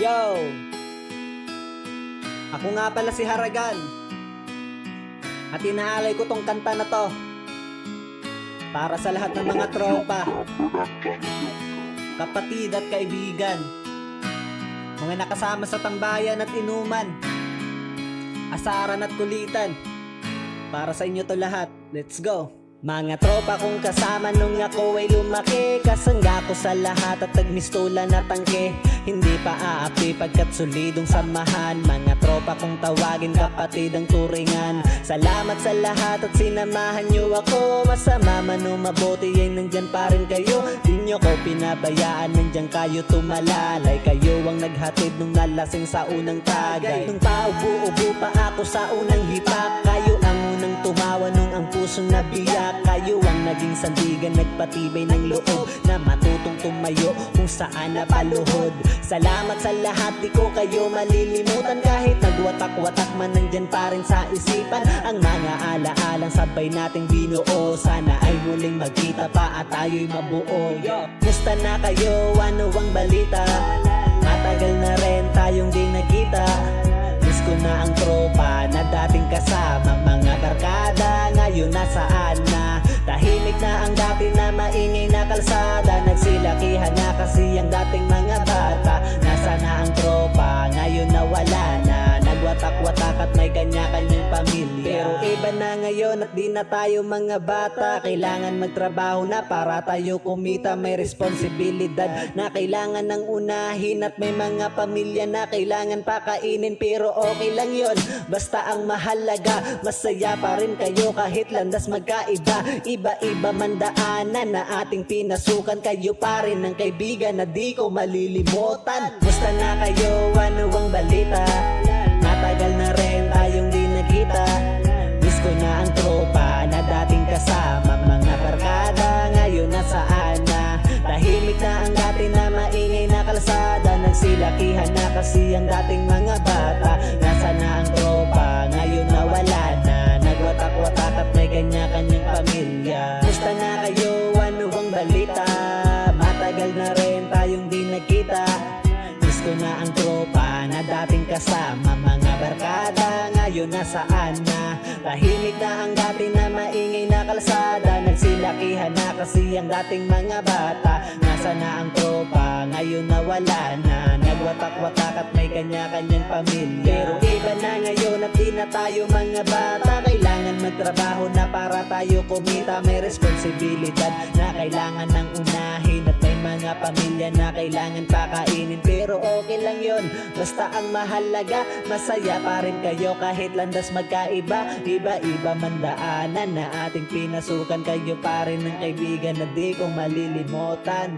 Yo! Ako nga pala si Haragan. At inaalay ko tong kanta na to para sa lahat ng mga tropa, kapatid at kaibigan, mga nakasama sa tambayan at inuman, asaran at kulitan. Para sa inyo to lahat. Let's go! Mga tropa kong kasama nung ako ay lumaki, kasangga ko sa lahat at nagmistulan at tangke. Hindi pa aapi pagkat solidong samahan. Mga tropa kong tawagin kapatid ang turingan. Salamat sa lahat at sinamahan nyo ako. Masama man o mabuti ay nandyan pa rin kayo. Di nyo ko pinabayaan, nandyan kayo tumalalay. Kayo ang naghatid nung nalasing sa unang tagay. Nung paubo-ubo pa ako sa unang hipak, kayo ang unang tumawa nung ang puso nabiyak. Kayo ang naging sandigan, nagpatibay ng loob na matutong tumayo kung saan napaluhod. Salamat sa lahat, di ko kayo malilimutan. Kahit nagwatak-watak man, nandyan pa rin sa isipan ang mga alaalang sabay nating binuo. Sana ay muling magkita pa at tayo'y mabuo. Musta na kayo? Ano ang balita? Matagal na rin tayong di nagkita. Miss ko na ang tropa na dating kasama. Mga barkada ngayon nasaan na? Tahimik na ang dati na maingay na kalsada. Nagsilakihan na kasi ang dating mga bata. Nasa na ang tropa, ngayon nawala na. Nagwatak-watak at may kanya-kanyang pamilya. Pero iba na ngayon at di na tayo mga bata. Kailangan magtrabaho na para tayo kumita. May responsibilidad na kailangan ng unahin. At may mga pamilya na kailangan pakainin. Pero okay lang yon, basta ang mahalaga masaya pa rin kayo kahit landas magkaiba. Iba-iba man daanan na ating pinasukan. Kayo pa rin ang kaibigan na di ko malilimutan. Musta na kayo? Ano ang balita? Matagal na rin tayong di nagkita. Miss ko na ang tropa na dating kasama. Mga barkada ngayon nasaan na? Tahimik na ang dati na maingay na kalsada. Nagsilakihan na kasi ang dating mga bata. Nasa na ang tropa, ngayon nawala na. Nagwatak-watak at may kanya-kanyang pamilya. Musta na kayo? Ano ang balita? Matagal na rin tayong di nagkita. Miss ko na ang tropa na dating kasama. Mga barkada ngayon nasaan na? Tahimik na ang dati na maingay na kalsada. Nagsilakihan na kasi ang dating mga bata. Nasa na ang tropa, ngayon nawala na. Nagwatak-watak at may kanya-kanyang pamilya. Pero iba na ngayon at di na tayo mga bata. Kailangan magtrabaho na para tayo kumita. May responsibilidad na kailangan ng unahin. At may mga pamilya na kailangan pakainin. Pero okay lang yon, basta ang mahalaga masaya pa rin kayo kahit landas magkaiba. Iba-iba man daanan na ating pinasukan. Kayo pa rin ang kaibigan na di ko malilimutan.